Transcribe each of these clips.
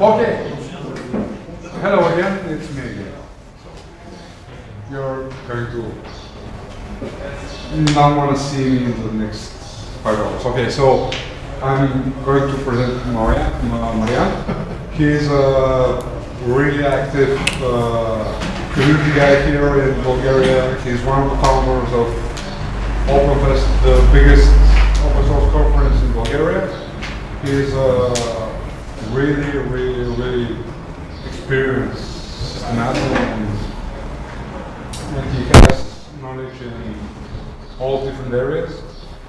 Okay. Hello again, it's me again. You're going to not want to see me in the next 5 hours. Okay, so I'm going to present Marияn. He's a really active community guy here in Bulgaria. He's one of the founders of OpenFest, the biggest open source conference in Bulgaria. He's really experienced, systematic, and he has knowledge in all different areas.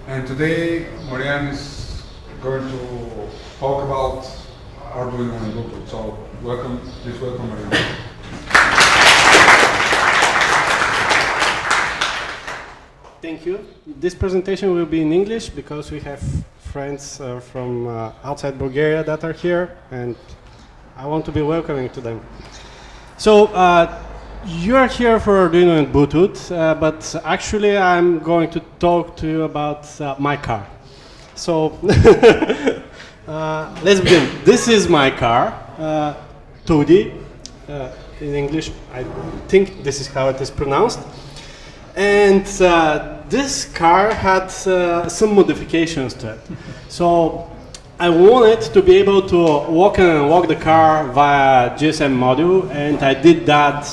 And today, Marияn is going to talk about Arduino and Bluetooth. So, please welcome Marияn. Thank you. This presentation will be in English because we have friends from outside Bulgaria that are here, and I want to be welcoming to them. So, you are here for Arduino and Bluetooth, but actually I'm going to talk to you about my car. So, let's begin. This is my car, 2D, in English. I think this is how it is pronounced. And this car had some modifications to it. So I wanted to be able to walk and unlock the car via GSM module, and I did that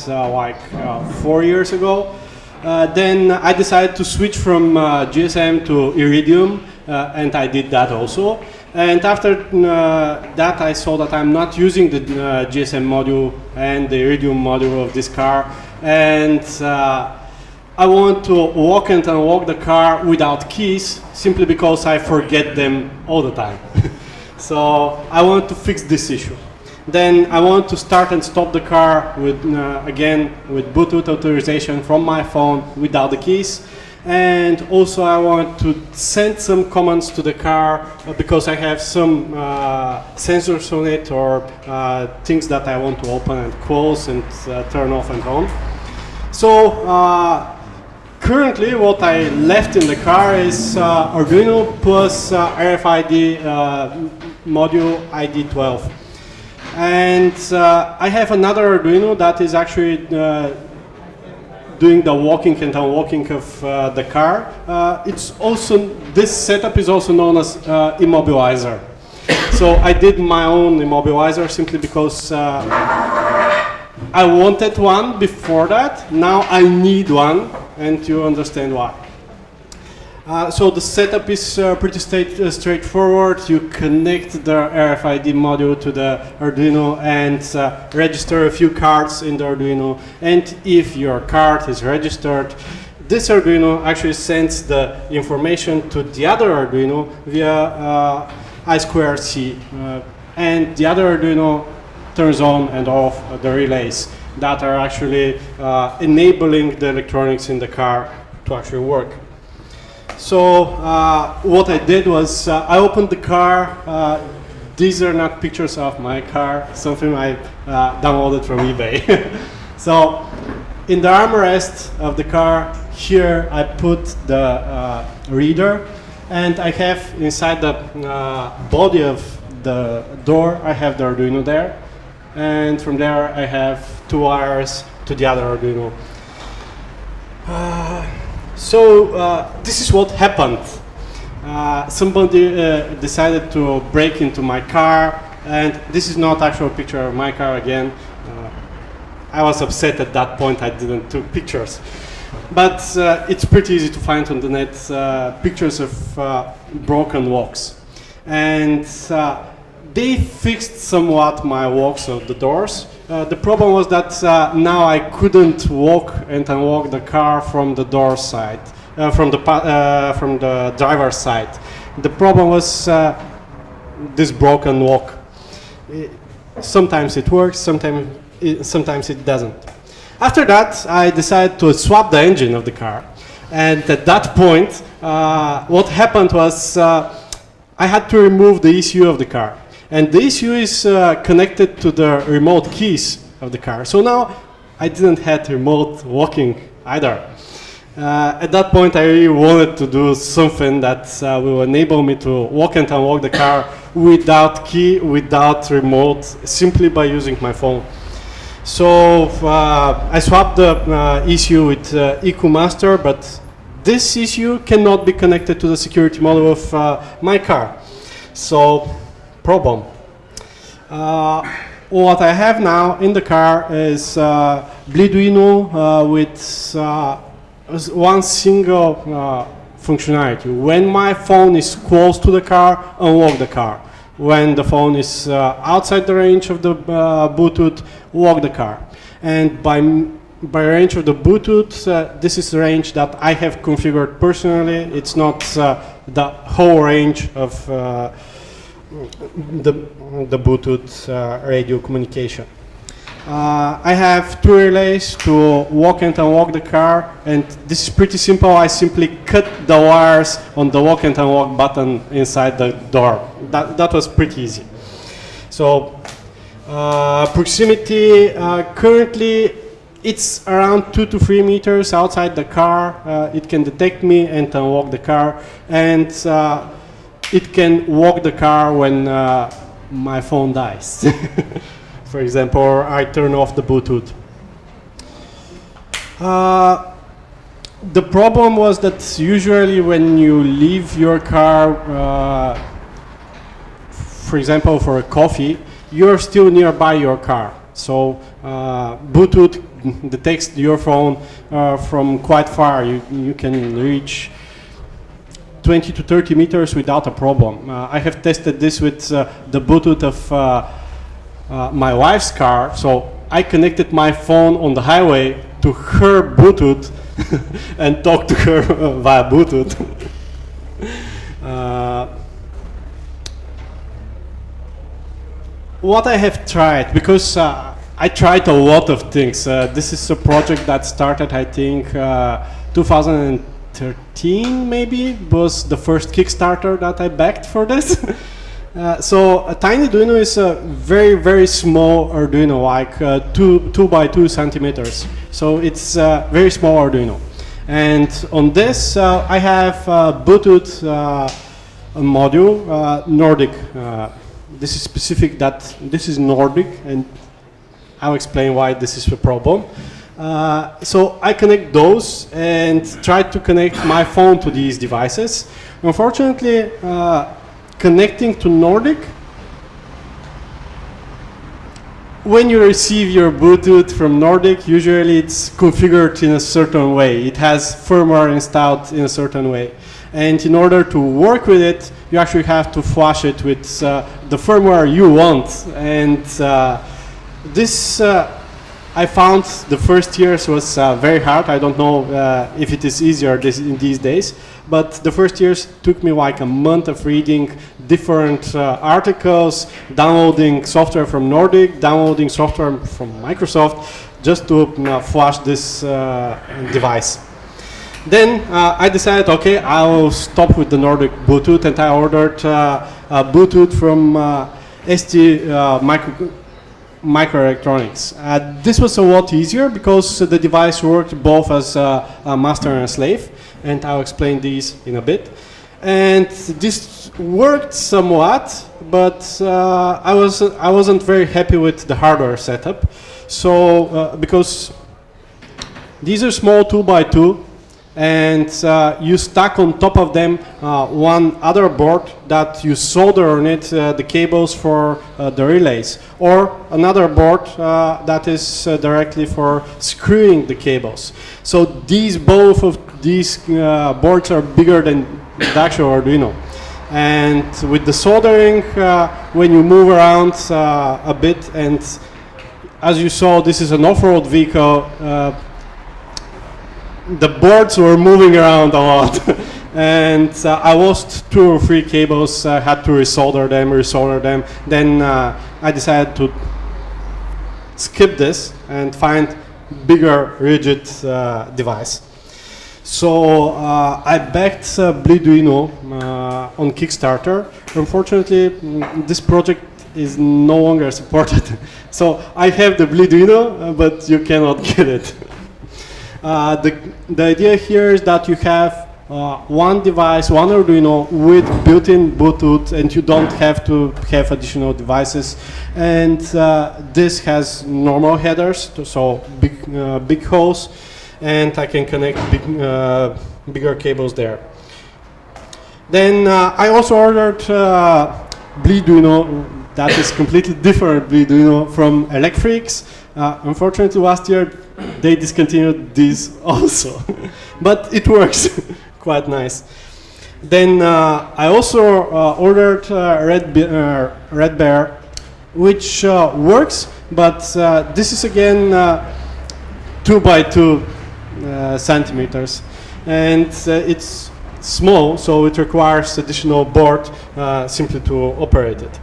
4 years ago. Then I decided to switch from GSM to Iridium, and I did that also. And after that, I saw that I'm not using the GSM module and the Iridium module of this car, and I want to walk and unlock the car without keys, simply because I forget them all the time. So I want to fix this issue. Then I want to start and stop the car with, again, with Bluetooth authorization from my phone without the keys. And also I want to send some commands to the car because I have some sensors on it, or things that I want to open and close and turn off and on. So currently what I left in the car is Arduino plus RFID module ID12. And I have another Arduino that is actually doing the walking and unwalking of the car. This setup is also known as immobilizer. So I did my own immobilizer simply because I wanted one before that. Now I need one, and you understand why. So the setup is pretty straightforward. You connect the RFID module to the Arduino and register a few cards in the Arduino. And if your card is registered, this Arduino actually sends the information to the other Arduino via I2C. And the other Arduino turns on and off the relays that are actually enabling the electronics in the car to actually work. So what I did was I opened the car. These are not pictures of my car, something I downloaded from eBay. So in the armrest of the car, here I put the reader, and I have inside the body of the door, I have the Arduino there. And from there I have 2 wires to the other Arduino. So this is what happened. Somebody decided to break into my car, and this is not actual picture of my car again. I was upset at that point I didn't take pictures. But it's pretty easy to find on the net pictures of broken locks. And they fixed somewhat my locks of the doors. The problem was that now I couldn't walk and unlock the car from the door side, from the driver's side. The problem was this broken lock. Sometimes it works, sometimes it doesn't. After that, I decided to swap the engine of the car. And at that point, what happened was I had to remove the ECU of the car. And the ECU is connected to the remote keys of the car. So now I didn't have remote locking either. At that point, I really wanted to do something that will enable me to walk and unlock the car without key, without remote, simply by using my phone. So I swapped the ECU with EcoMaster, but this ECU cannot be connected to the security module of my car. So, problem. What I have now in the car is Arduino with one single functionality. When my phone is close to the car, unlock the car. When the phone is outside the range of the Bluetooth, lock the car. And by range of the Bluetooth, this is the range that I have configured personally. It's not the whole range of the Bluetooth radio communication. I have two relays to lock and unlock the car, and this is pretty simple. I simply cut the wires on the lock and unlock button inside the door. That was pretty easy. So proximity, currently it's around 2 to 3 meters outside the car. It can detect me and unlock the car, and it can lock the car when my phone dies. For example, or I turn off the Bluetooth. The problem was that usually when you leave your car, for example, for a coffee, you're still nearby your car. So Bluetooth detects your phone from quite far. You can reach 20 to 30 meters without a problem. I have tested this with the Bluetooth of my wife's car, so I connected my phone on the highway to her Bluetooth and talked to her via Bluetooth. What I have tried, because I tried a lot of things. This is a project that started, I think, 2013 maybe, was the first Kickstarter that I backed for this. So a tiny Arduino is a very, very small Arduino, like 2 by 2 centimeters. So it's a very small Arduino. And on this, I have a Bluetooth module, Nordic. This is specific that this is Nordic, and I'll explain why this is a problem. So I connect those and try to connect my phone to these devices. Unfortunately, connecting to Nordic, when you receive your Bluetooth from Nordic, usually it's configured in a certain way. It has firmware installed in a certain way. And in order to work with it, you actually have to flash it with the firmware you want. And this I found the first years was very hard. I don't know if it is easier in these days, but the first years took me like a month of reading different articles, downloading software from Nordic, downloading software from Microsoft, just to flash this device. Then I decided, okay, I'll stop with the Nordic Bluetooth, and I ordered Bluetooth from ST Microelectronics. This was a lot easier because the device worked both as a master and a slave, and I'll explain these in a bit. And this worked somewhat, but I wasn't very happy with the hardware setup. So because these are small 2 by 2, and you stack on top of them one other board that you solder on it the cables for the relays, or another board that is directly for screwing the cables. So both of these boards are bigger than the actual Arduino. And with the soldering, when you move around a bit, and as you saw, this is an off-road vehicle, the boards were moving around a lot. And I lost 2 or 3 cables, had to resolder them. Then I decided to skip this and find bigger rigid device. So I backed Arduino on Kickstarter. Unfortunately, this project is no longer supported. So I have the Arduino, but you cannot get it. The idea here is that you have one device, one Arduino with built-in Bluetooth, and you don't have to have additional devices. And this has normal headers, so big holes, and I can connect bigger cables there. Then I also ordered Bleeduino. That is completely different Bleeduino from Electrix. Unfortunately, last year they discontinued this also, but it works quite nice. Then I also ordered Red Bear, which works, but this is again 2 by 2 centimeters, and it's small, so it requires additional board simply to operate it.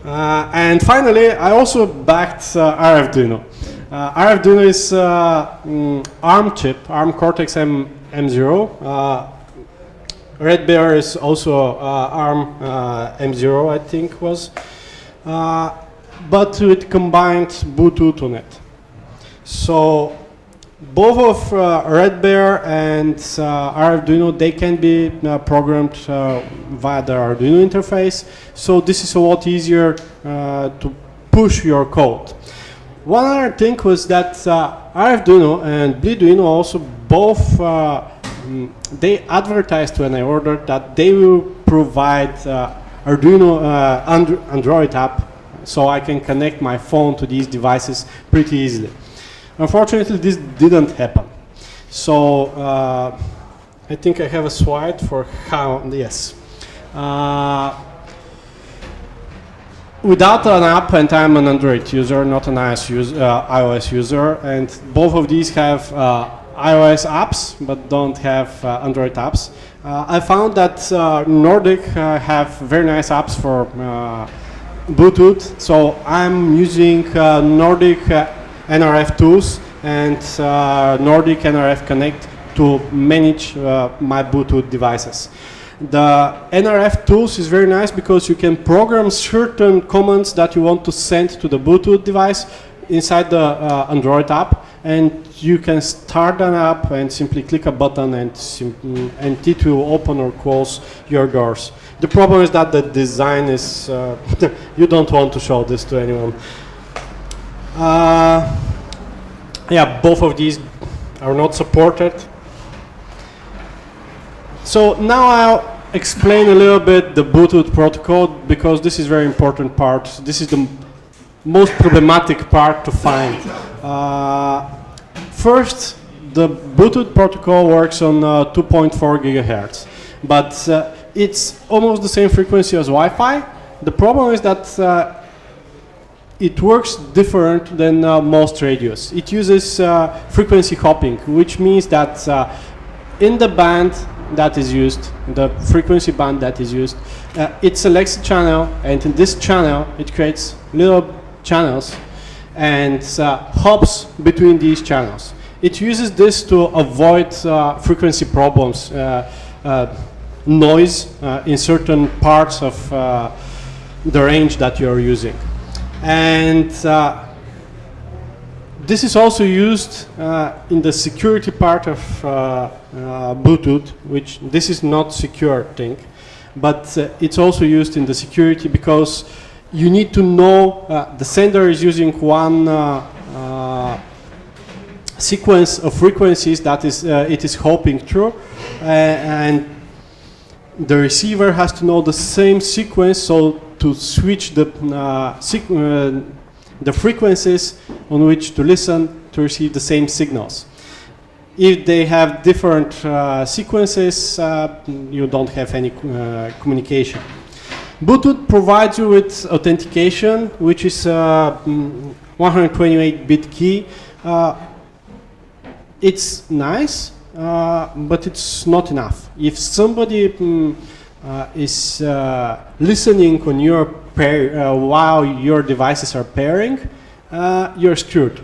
And finally, I also backed Arduino. Arduino is ARM chip, ARM Cortex M0. Red Bear is also ARM M0, I think was, but it combined Bluetooth on it. So both of Red Bear and Arduino, they can be programmed via the Arduino interface. So this is a lot easier to push your code. One other thing was that Arduino and Bleeduino also both they advertised when I ordered that they will provide Arduino Android app, so I can connect my phone to these devices pretty easily. Unfortunately, this didn't happen. So I think I have a slide for how, yes. Without an app, and I'm an Android user, not an iOS user, and both of these have iOS apps, but don't have Android apps. I found that Nordic have very nice apps for Bluetooth, so I'm using Nordic NRF tools and Nordic NRF Connect to manage my Bluetooth devices. The NRF tools is very nice because you can program certain commands that you want to send to the Bluetooth device inside the Android app, and you can start an app and simply click a button and it will open or close your doors. The problem is that the design is, you don't want to show this to anyone. Yeah, both of these are not supported. So now I'll explain a little bit the Bluetooth protocol, because this is a very important part. This is the most problematic part to find. First, the Bluetooth protocol works on 2.4 gigahertz, but it's almost the same frequency as Wi-Fi. The problem is that it works different than most radios. It uses frequency hopping, which means that in the band that is used, the frequency band that is used, it selects a channel, and in this channel it creates little channels and hops between these channels. It uses this to avoid frequency problems, noise in certain parts of the range that you're using. And this is also used in the security part of Bluetooth, which this is not secure thing, but it's also used in the security because you need to know the sender is using one sequence of frequencies that is it is hopping through, and the receiver has to know the same sequence, so to switch the frequencies on which to listen to receive the same signals. If they have different sequences, you don't have any communication. Bluetooth provides you with authentication, which is 128-bit key. It's nice, but it's not enough. If somebody is listening on your pair while your devices are pairing, you're screwed.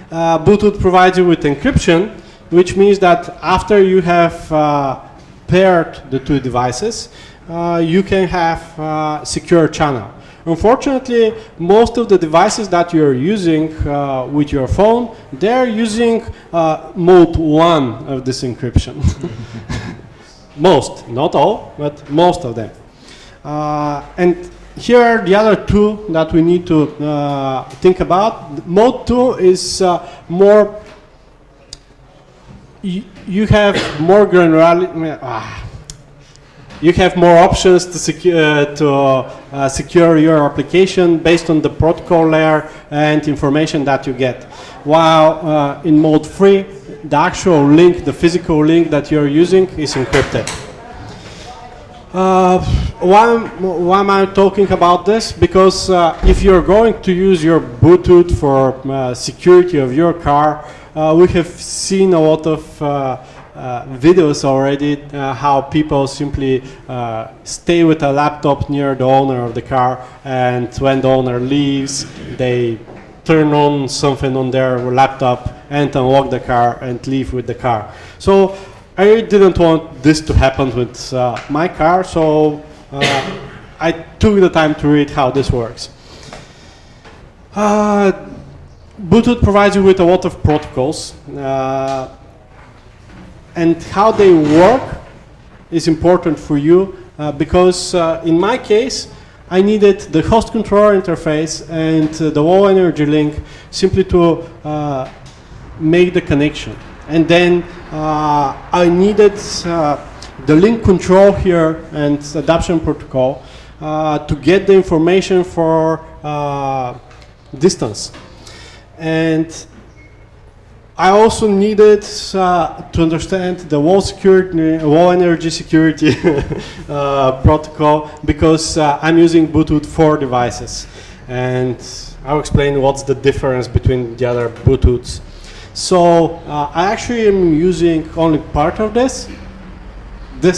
Bluetooth provides you with encryption, which means that after you have paired the two devices, you can have a secure channel. Unfortunately, most of the devices that you're using with your phone, they're using mode 1 of this encryption. Most, not all, but most of them. And here are the other two that we need to think about. Mode 2 is more, you have more granularity, you have more options to secure your application based on the protocol layer and information that you get. While in mode 3, the actual link, the physical link that you're using is encrypted. Why am I talking about this? Because if you're going to use your Bluetooth for security of your car, we have seen a lot of videos already how people simply stay with a laptop near the owner of the car, and when the owner leaves, they turn on something on their laptop and unlock the car and leave with the car. So I didn't want this to happen with my car, so I took the time to read how this works. Bluetooth provides you with a lot of protocols, and how they work is important for you because in my case, I needed the host controller interface and the low energy link simply to make the connection. And then I needed the link control here and adaptation protocol to get the information for distance. And I also needed to understand the low energy security protocol because I'm using Bluetooth 4 devices. And I'll explain what's the difference between the other Bluetooths. So I actually am using only part of this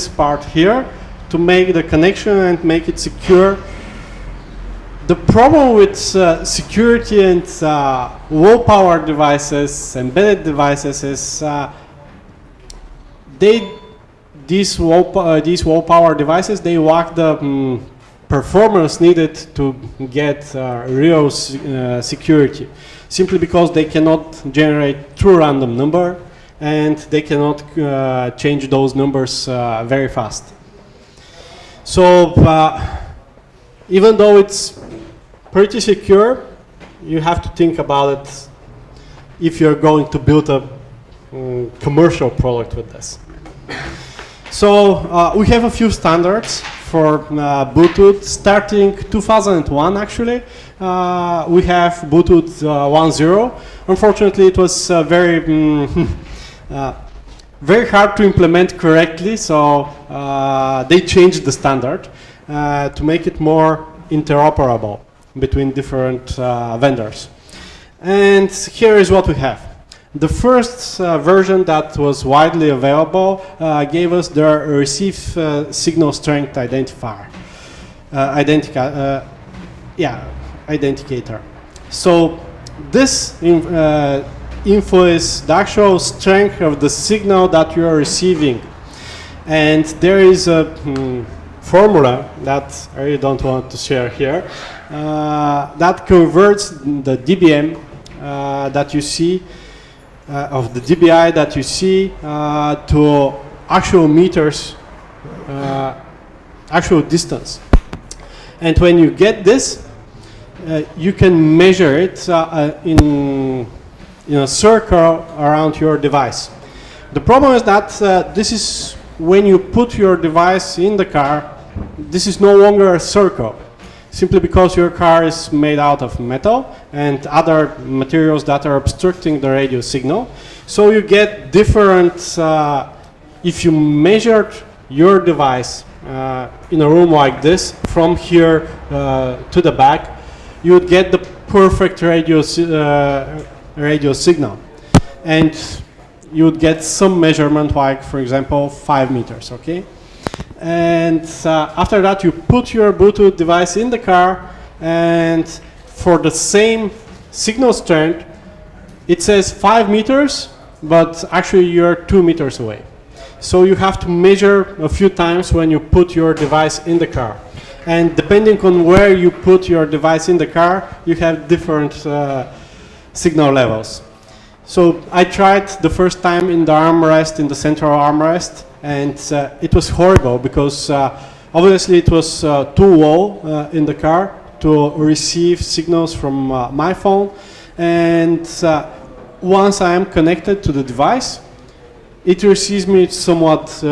part here, to make the connection and make it secure. The problem with security and low power devices, embedded devices, is these low power devices, they lack the performance needed to get real security, simply because they cannot generate true random number and they cannot change those numbers very fast. So even though it's pretty secure, you have to think about it if you're going to build a commercial product with this. So we have a few standards for Bluetooth. Starting 2001, actually, we have Bluetooth 1.0. Unfortunately, it was very hard to implement correctly, so they changed the standard to make it more interoperable between different vendors. And here is what we have. The first version that was widely available gave us the receive signal strength identifier, identicator. So this info is the actual strength of the signal that you are receiving. And there is a formula that I really don't want to share here that converts the dBm that you see of the dBi that you see to actual meters, actual distance. And when you get this, you can measure it in a circle around your device. The problem is that this is when you put your device in the car, this is no longer a circle, simply because your car is made out of metal and other materials that are obstructing the radio signal. So you get different, if you measured your device in a room like this, from here to the back, you would get the perfect radio signal. And you would get some measurement, like, for example, 5 meters, okay? And after that, you put your Bluetooth device in the car, and for the same signal strength, it says 5 meters, but actually you're 2 meters away. So you have to measure a few times when you put your device in the car. And depending on where you put your device in the car, you have different signal levels. So I tried the first time in the armrest, in the central armrest, and it was horrible because obviously it was too low in the car to receive signals from my phone. And once I am connected to the device, it receives me somewhat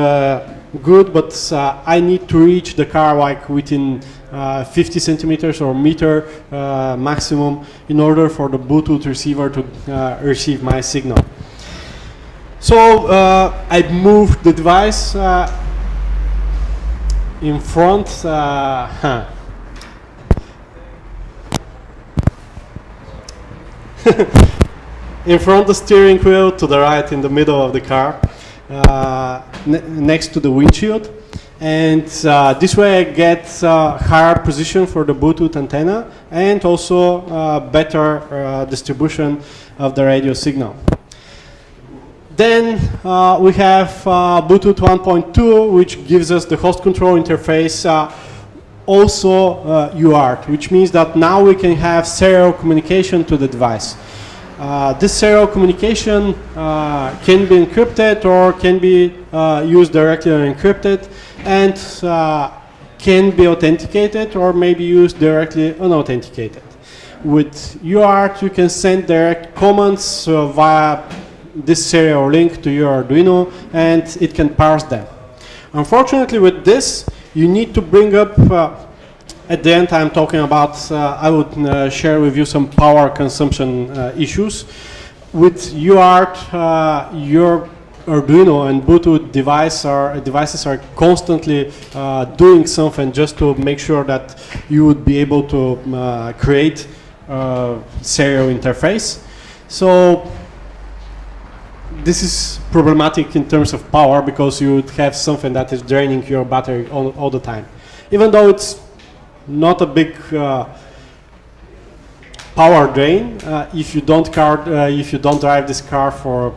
good, but I need to reach the car like within 50 centimeters or meter maximum in order for the Bluetooth receiver to receive my signal. So I moved the device in front. In front the steering wheel, to the right in the middle of the car, next to the windshield. And this way I get higher position for the Bluetooth antenna and also better distribution of the radio signal. Then we have Bluetooth 1.2, which gives us the host control interface, also UART, which means that now we can have serial communication to the device. This serial communication can be encrypted or can be used directly unencrypted, and can be authenticated or maybe used directly unauthenticated. With UART, you can send direct commands via this serial link to your Arduino, and it can parse them. Unfortunately, with this, you need to bring up, at the end I'm talking about, I would share with you some power consumption issues. With UART, your Arduino and Bluetooth devices are constantly doing something just to make sure that you would be able to create a serial interface. So this is problematic in terms of power because you would have something that is draining your battery all the time. Even though it's not a big power drain, if you don't drive this car for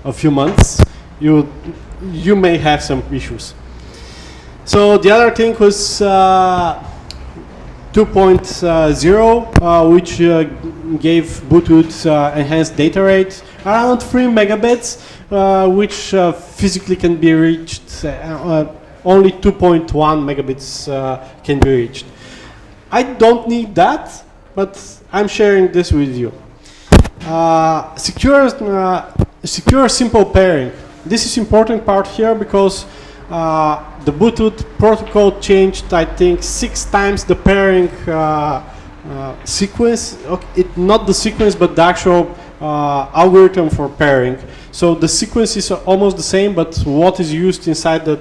a few months, you may have some issues. So the other thing was 2.0, which gave Bluetooth enhanced data rate around 3 megabits, which physically can be reached, only 2.1 megabits can be reached. I don't need that, but I'm sharing this with you. Secure simple pairing. This is important part here because the Bluetooth protocol changed, I think, 6 times the pairing sequence. Okay, not the sequence, but the actual algorithm for pairing. So the sequence is almost the same, but what is used inside the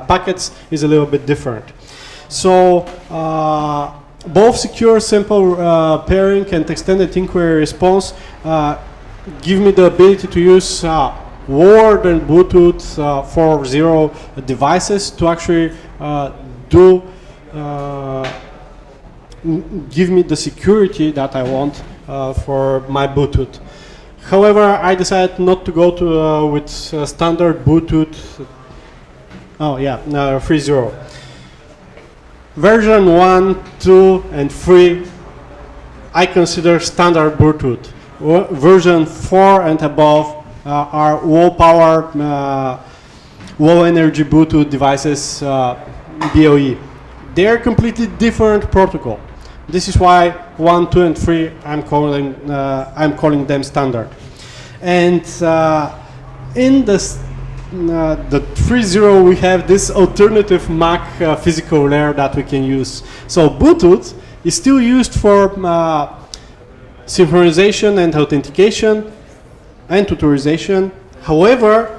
packets is a little bit different. So both secure simple pairing and extended inquiry response give me the ability to use Word and Bluetooth 4.0 devices to actually give me the security that I want for my Bluetooth. However, I decided not to go with standard Bluetooth. Oh yeah, 3.0. Version 1, 2, and 3 I consider standard Bluetooth. Version 4 and above are low power, low energy Bluetooth devices, BOE. They are completely different protocol. This is why 1, 2, and 3 I'm calling them standard. And in the 3.0 we have this alternative MAC physical layer that we can use. So Bluetooth is still used for synchronization and authentication and tutorization. However,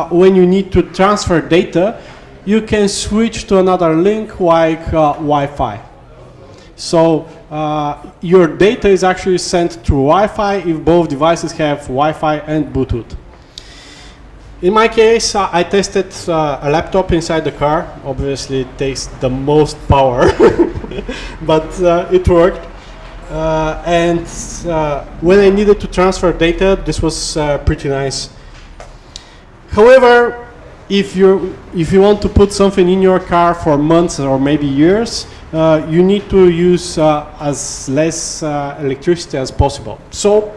when you need to transfer data, you can switch to another link like Wi-Fi. So your data is actually sent through Wi-Fi if both devices have Wi-Fi and Bluetooth. In my case, I tested a laptop inside the car. Obviously, it takes the most power, but it worked. And when I needed to transfer data, this was pretty nice. However, if you want to put something in your car for months or maybe years, you need to use as less electricity as possible. So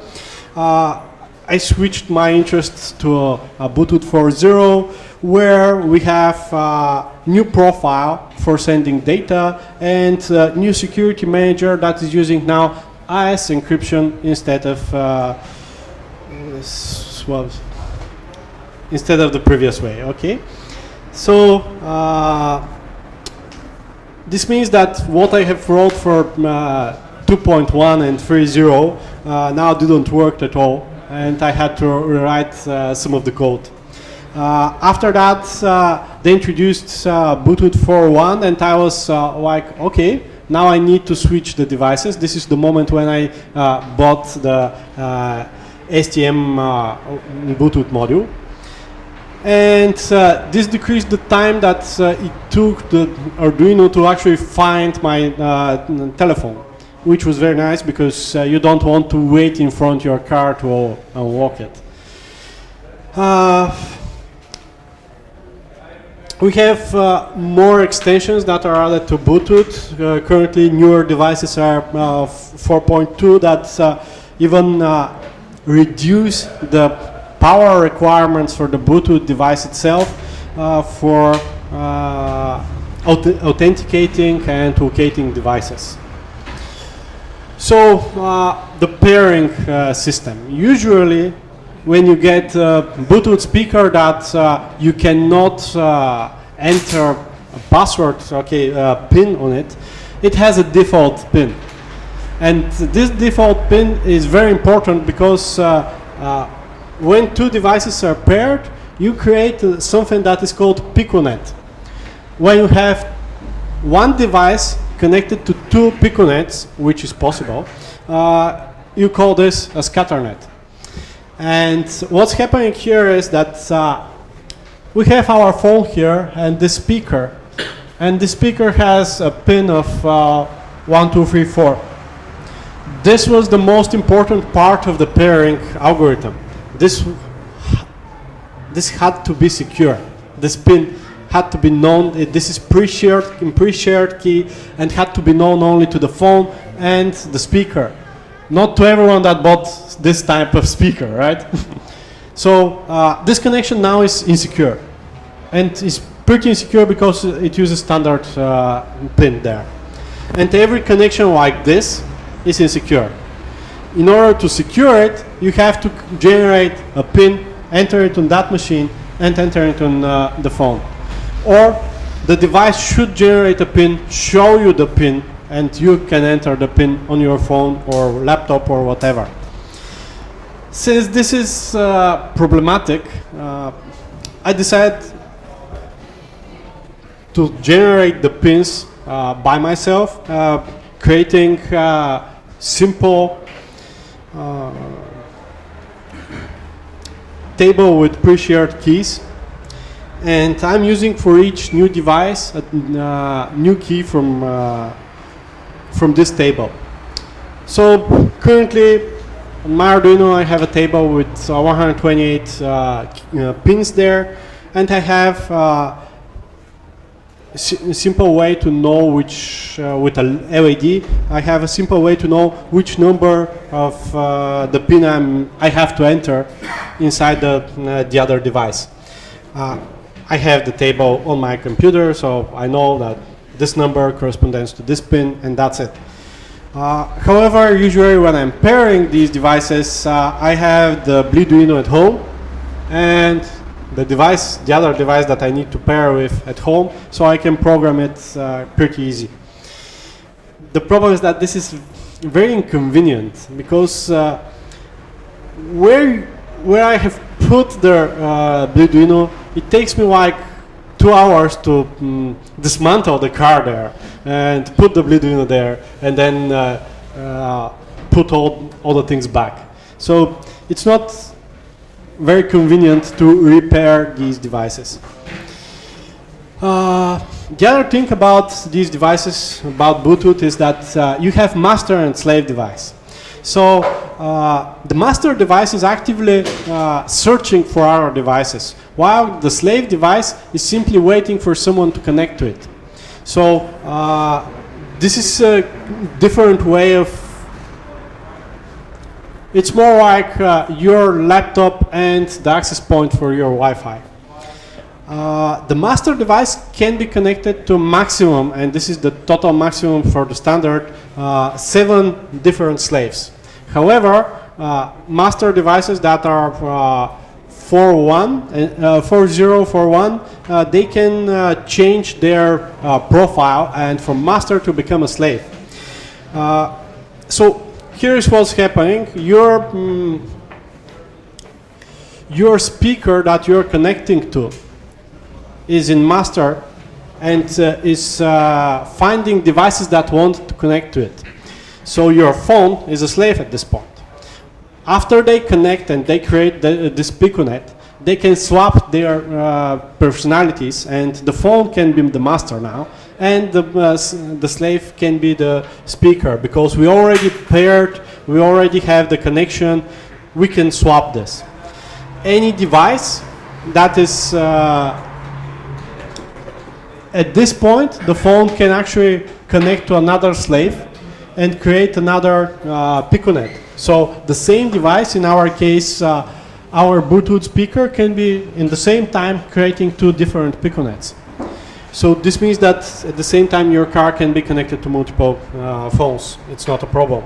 I switched my interests to a Bluetooth 4.0, where we have new profile for sending data and new security manager that is using now IS encryption instead of instead of the previous way. Okay, so this means that what I have wrote for 2.1 and 3.0 now didn't work at all, and I had to rewrite some of the code. After that, they introduced Bluetooth 4.1, and I was like, okay, now I need to switch the devices. This is the moment when I bought the STM Bluetooth module. And this decreased the time that it took the Arduino to actually find my telephone, which was very nice because you don't want to wait in front of your car to unlock it. We have more extensions that are added to Bluetooth. Currently, newer devices are 4.2 that even reduce the power requirements for the Bluetooth device itself for authenticating and locating devices. So the pairing system. Usually, when you get a Bluetooth speaker that you cannot enter a password, pin on it, it has a default pin. And this default pin is very important because when two devices are paired, you create something that is called piconet. When you have one device connected to two piconets, which is possible, you call this a scatternet. And what's happening here is that we have our phone here and the speaker. And the speaker has a pin of 1, 2, 3, 4. This was the most important part of the pairing algorithm. This had to be secure. This pin had to be known. This is pre-shared key and had to be known only to the phone and the speaker. Not to everyone that bought this type of speaker, right? So this connection now is insecure. And it's pretty insecure because it uses standard pin there. And every connection like this is insecure. In order to secure it, you have to generate a pin, enter it on that machine, and enter it on the phone. Or the device should generate a pin, show you the pin, and you can enter the pin on your phone or laptop or whatever. Since this is problematic, I decided to generate the pins by myself, creating simple table with pre-shared keys. And I'm using for each new device a new key from this table. So currently on my Arduino I have a table with 128 pins there, and I have a simple way to know which, with a LED, I have a simple way to know which number of the pin I have to enter inside the other device. I have the table on my computer, so I know that this number corresponds to this pin, and that's it. However, usually when I'm pairing these devices, I have the Arduino at home and the other device that I need to pair with at home, so I can program it pretty easy. The problem is that this is very inconvenient because where I have put the Arduino, it takes me like 2 hours to dismantle the car there and put the Arduino there and then put all the things back. So it's not very convenient to repair these devices. The other thing about these devices, about Bluetooth, is that you have master and slave device. So the master device is actively searching for our devices, while the slave device is simply waiting for someone to connect to it. So this is a different way of, it's more like your laptop and the access point for your Wi-Fi. The master device can be connected to maximum, and this is the total maximum for the standard, 7 different slaves. However, master devices that are 4041, they can change their profile and from master to become a slave. So here's what's happening. Your speaker that you're connecting to is in master and is finding devices that want to connect to it. So your phone is a slave at this point. After they connect and they create this Piconet, they can swap their personalities, and the phone can be the master now, and the slave can be the speaker, because we already paired, we already have the connection, we can swap this. Any device that is at this point, the phone can actually connect to another slave and create another Piconet. So the same device, in our case, our Bluetooth speaker can be in the same time creating 2 different Piconets. So this means that at the same time your car can be connected to multiple phones. It's not a problem.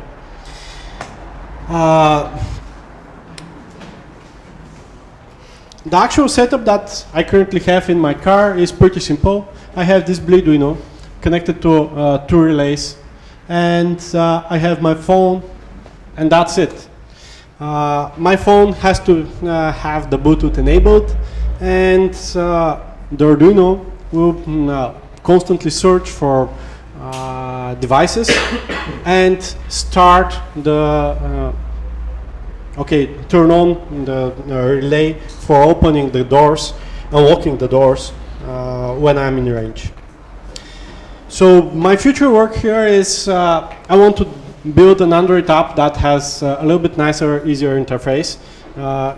The actual setup that I currently have in my car is pretty simple. I have this Arduino connected to 2 relays, and I have my phone, and that's it. My phone has to have the Bluetooth enabled, and the Arduino will constantly search for devices and start the turn on the relay for opening the doors, unlocking the doors when I'm in range. So my future work here is I want to build an Android app that has a little bit nicer, easier interface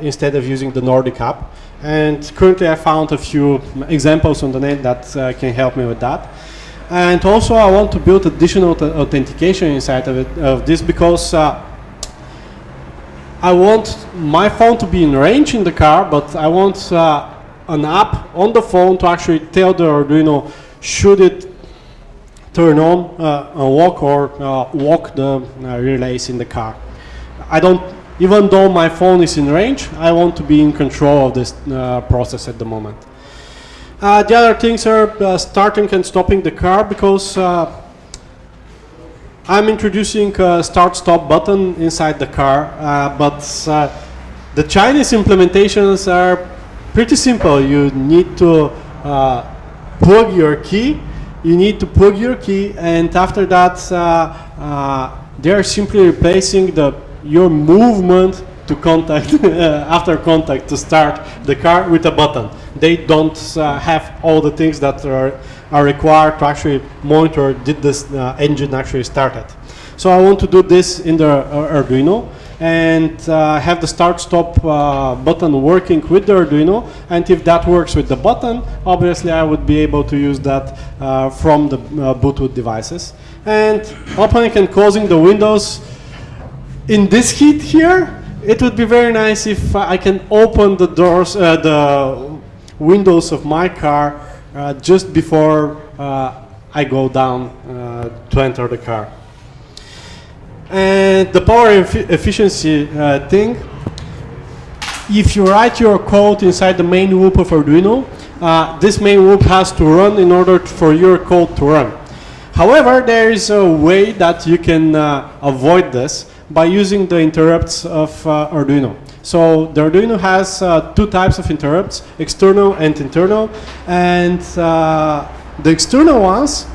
instead of using the Nordic app. And currently I found a few examples on the net that can help me with that. And also I want to build additional authentication inside of this, because I want my phone to be in range in the car, but I want an app on the phone to actually tell the Arduino should it turn on, unlock or lock the relays in the car. Even though my phone is in range, I want to be in control of this process at the moment. The other things are starting and stopping the car, because I'm introducing a start-stop button inside the car, but the Chinese implementations are pretty simple. You need to plug your key, and after that they are simply replacing your movement to contact after contact to start the car with a button. They don't have all the things that are required to actually monitor did this engine actually started. So I want to do this in the Arduino and have the start-stop button working with the Arduino, and if that works with the button, obviously I would be able to use that from the Bluetooth devices. And opening and closing the windows in this heat here, it would be very nice if I can open the doors, the windows of my car just before I go down to enter the car. And the power efficiency thing, if you write your code inside the main loop of Arduino, this main loop has to run in order for your code to run. However, there is a way that you can avoid this by using the interrupts of Arduino. So the Arduino has 2 types of interrupts, external and internal, and the external ones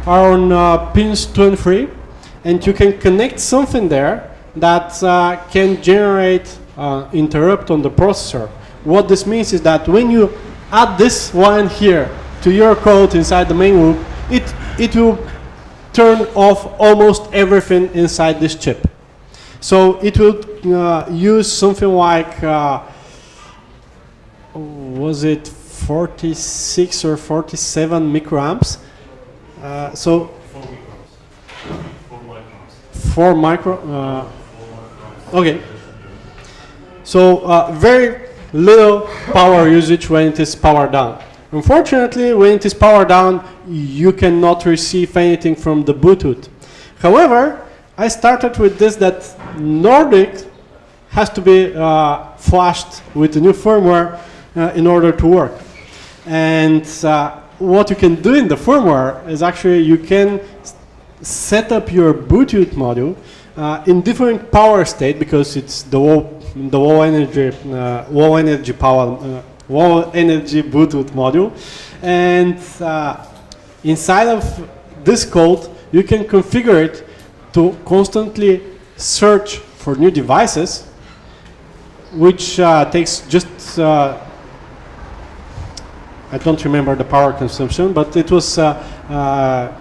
are on pins 2 and 3, and you can connect something there that can generate interrupt on the processor. What this means is that when you add this one here to your code inside the main loop, it will turn off almost everything inside this chip. So it will use something like, was it 46 or 47 microamps? So 4 micro. Okay. So very little power usage when it is powered down. Unfortunately, when it is powered down, you cannot receive anything from the Bluetooth. However, I started with this that Nordic has to be flashed with the new firmware in order to work. And what you can do in the firmware is actually you can set up your Bluetooth module in different power state, because it's the low energy Bluetooth module, and inside of this code you can configure it to constantly search for new devices, which takes just I don't remember the power consumption, but it was on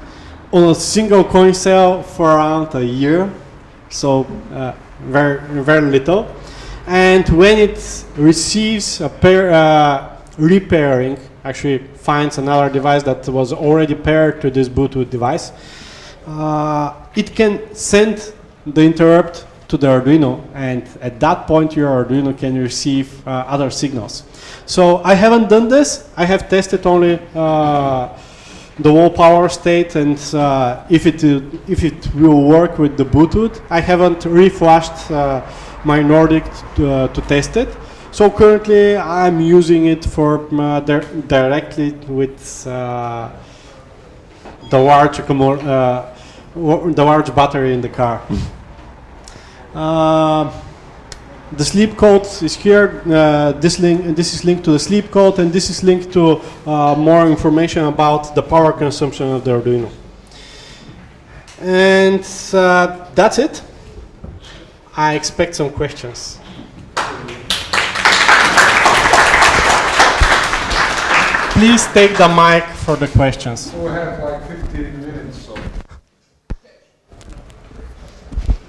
a single coin cell for around a year, so very, very little. And when it receives a repairing, actually finds another device that was already paired to this Bluetooth device, it can send the interrupt to the Arduino, and at that point your Arduino can receive other signals. So I haven't done this. I have tested only the low power state, and if it will work with the Bluetooth. I haven't reflashed my Nordic to test it. So currently I'm using it for directly with the large battery in the car. The sleep code is here. This is linked to the sleep code, and this is linked to more information about the power consumption of the Arduino. And that's it. I expect some questions. Please take the mic for the questions. We have like 15 minutes. So.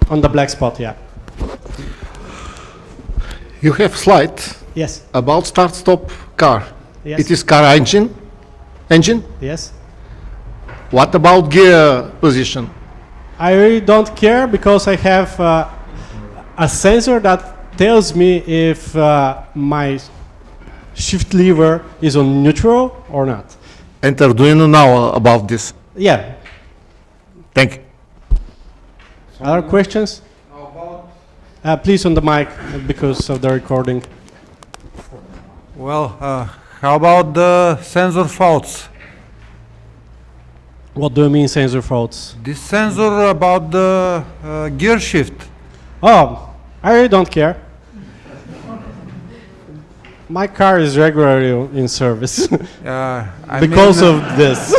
On the black spot, yeah. You have slide Yes. about start-stop car. Yes. It is car engine? Yes. What about gear position? I really don't care, because I have a sensor that tells me if my shift lever is on neutral or not. And Arduino now about this. Yeah. Thank you. Other questions? Please on the mic, because of the recording. Well, how about the sensor faults? What do you mean sensor faults? This sensor about the gear shift. Oh, I really don't care. My car is regularly in service because of this.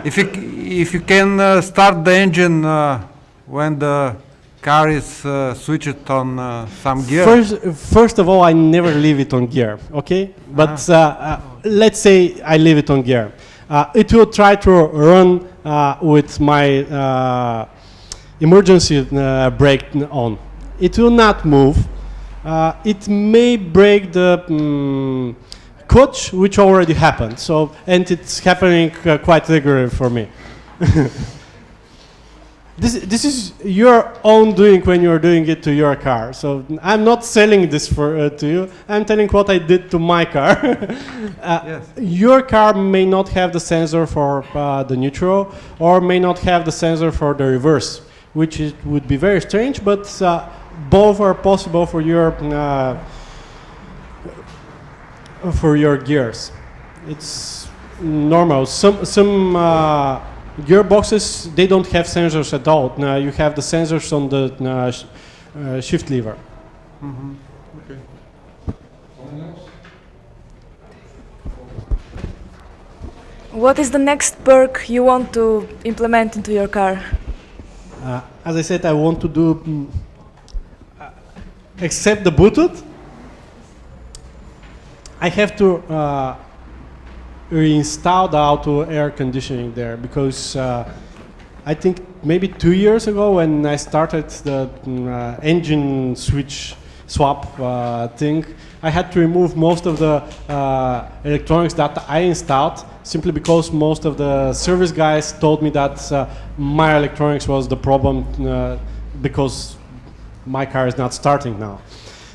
If you can start the engine when the car is switched on some gear. First of all, I never leave it on gear, okay? But let's say I leave it on gear. It will try to run with my emergency brake on. It will not move. It may break the clutch, which already happened. So, and it's happening quite regularly for me. This is your own doing when you're doing it to your car. So I'm not selling this to you. I'm telling what I did to my car. Yes. Your car may not have the sensor for the neutral, or may not have the sensor for the reverse, which would be very strange, but both are possible for your gears. It's normal. Some gearboxes, they don't have sensors at all. Now you have the sensors on the shift lever. Mm-hmm. Okay. What is the next perk you want to implement into your car? As I said, I want to do, except the Bluetooth, I have to reinstall the auto air conditioning there, because I think maybe 2 years ago when I started the engine switch swap thing, I had to remove most of the electronics that I installed simply because most of the service guys told me that my electronics was the problem because my car is not starting now.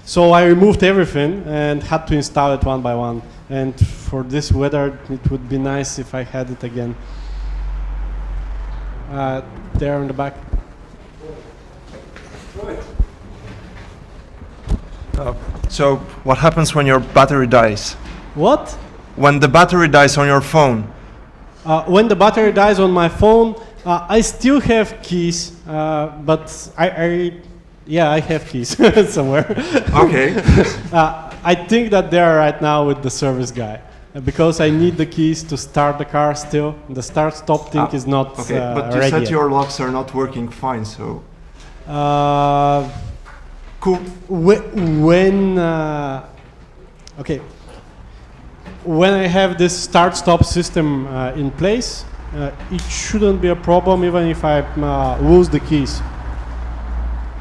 So I removed everything and had to install it one by one. And for this weather, it would be nice if I had it again. There in the back. So what happens when your battery dies? What? When the battery dies on your phone? When the battery dies on my phone, I still have keys, but I have keys somewhere. Okay. I think that they are right now with the service guy because I need the keys to start the car still. The start-stop thing is not okay, but you ready said yet. your locks are not working fine, so... Cool. When I have this start-stop system in place, it shouldn't be a problem even if I lose the keys.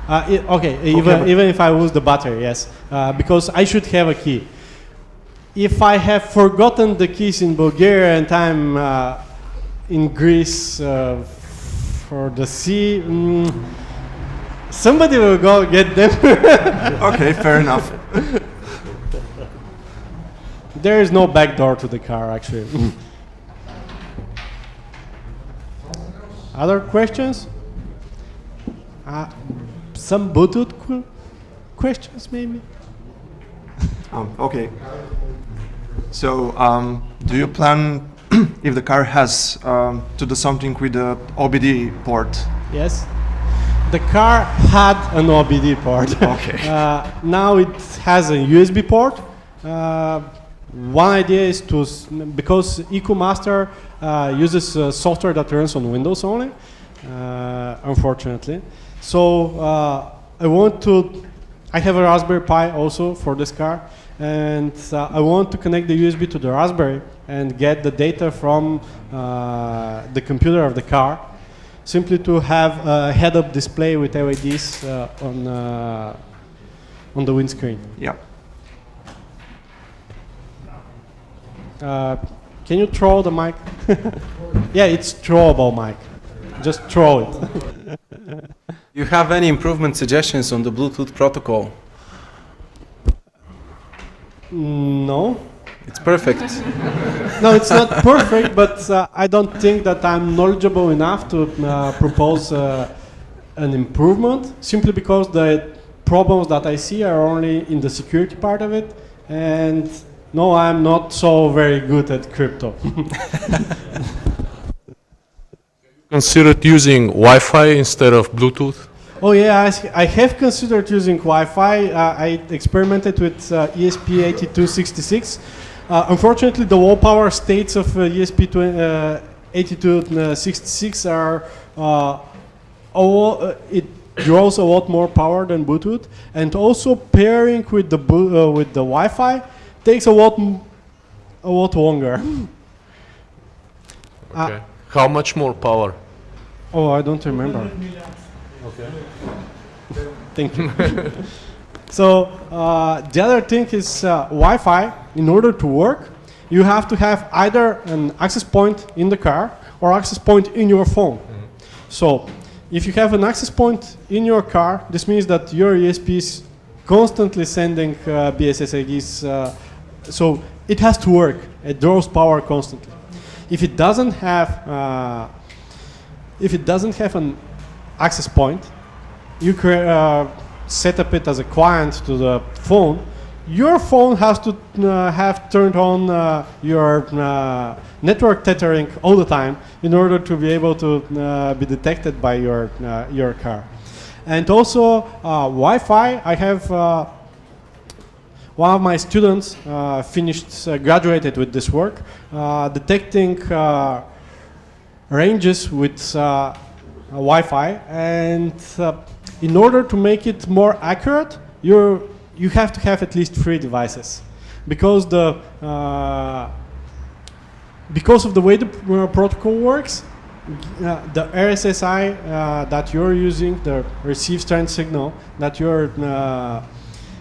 Even if I lose the battery, yes, because I should have a key. If I have forgotten the keys in Bulgaria and I'm in Greece for the sea, somebody will go get them. Okay, fair enough. There is no back door to the car, actually. Other questions? Some Bluetooth questions, maybe? Okay. So, do you plan, if the car has, to do something with the OBD port? Yes. The car had an OBD port. Okay. Now it has a USB port. One idea is to, because EcoMaster uses software that runs on Windows only, unfortunately. So I have a Raspberry Pi also for this car, and I want to connect the USB to the Raspberry and get the data from the computer of the car, simply to have a head-up display with LEDs on the windscreen. Yeah. Can you throw the mic? Yeah, it's throwable mic. Just throw it. You have any improvement suggestions on the Bluetooth protocol? No. It's perfect. No, it's not perfect, but I don't think that I'm knowledgeable enough to propose an improvement, simply because the problems that I see are only in the security part of it, and no, I'm not so very good at crypto. Considered using Wi-Fi instead of Bluetooth? Oh yeah, I have considered using Wi-Fi. I experimented with ESP8266. Unfortunately, the low power states of ESP8266 are it draws a lot more power than Bluetooth, and also pairing with the Wi-Fi takes a lot longer. Okay. How much more power? Oh, I don't remember. Okay. Thank you. So the other thing is Wi-Fi. In order to work, you have to have either an access point in the car or access point in your phone. So if you have an access point in your car, this means that your ESP is constantly sending BSSIDs. So it has to work. It draws power constantly. If it doesn't have an access point, you set up it as a client to the phone. Your phone has to have turned on your network tethering all the time in order to be able to be detected by your car. And also Wi-Fi. I have one of my students graduated with this work, detecting ranges with Wi-Fi, and in order to make it more accurate, you have to have at least 3 devices, because of the way the protocol works. The RSSI that you're using, the receive strength signal that you're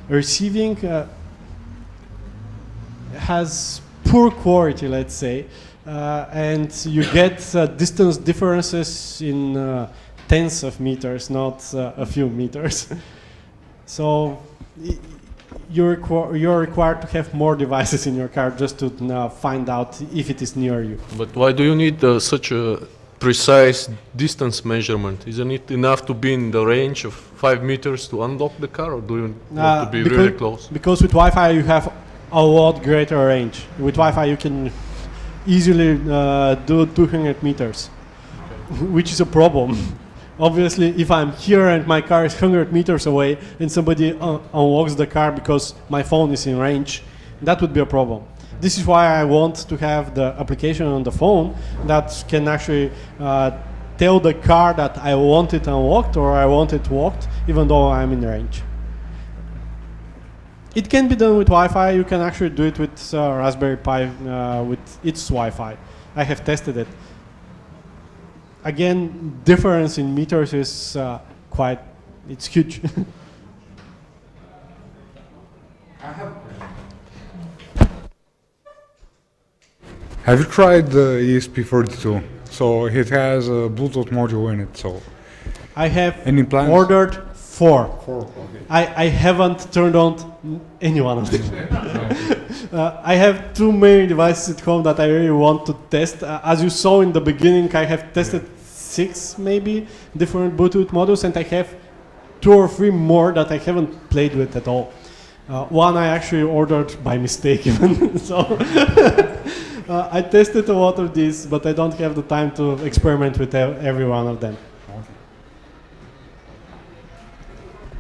receiving has poor quality, let's say, and you get distance differences in tens of meters, not a few meters. So you're required to have more devices in your car just to find out if it is near you. But why do you need such a precise distance measurement? Isn't it enough to be in the range of 5 meters to unlock the car, or do you want to be really close? Because with Wi-Fi you have a lot greater range. With Wi-Fi you can easily do 200 meters, which is a problem. Obviously, if I'm here and my car is 100 meters away and somebody unlocks the car because my phone is in range, that would be a problem. This is why I want to have the application on the phone that can actually tell the car that I want it unlocked or I want it locked, even though I'm in range. It can be done with Wi-Fi. You can actually do it with Raspberry Pi with its Wi-Fi. I have tested it. Again, difference in meters is it's huge. Have you tried the ESP32? So it has a Bluetooth module in it. So I have any plans? ordered 4. 4. Okay. I haven't turned on any one of them. I have too many devices at home that I really want to test. As you saw in the beginning, I have tested 6 maybe different Bluetooth modules, and I have 2 or 3 more that I haven't played with at all. One I actually ordered by mistake even. So I tested a lot of these, but I don't have the time to experiment with every one of them.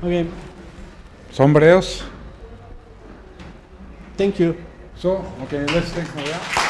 Okay. Somebody else? Thank you. So, okay, let's thank Maria.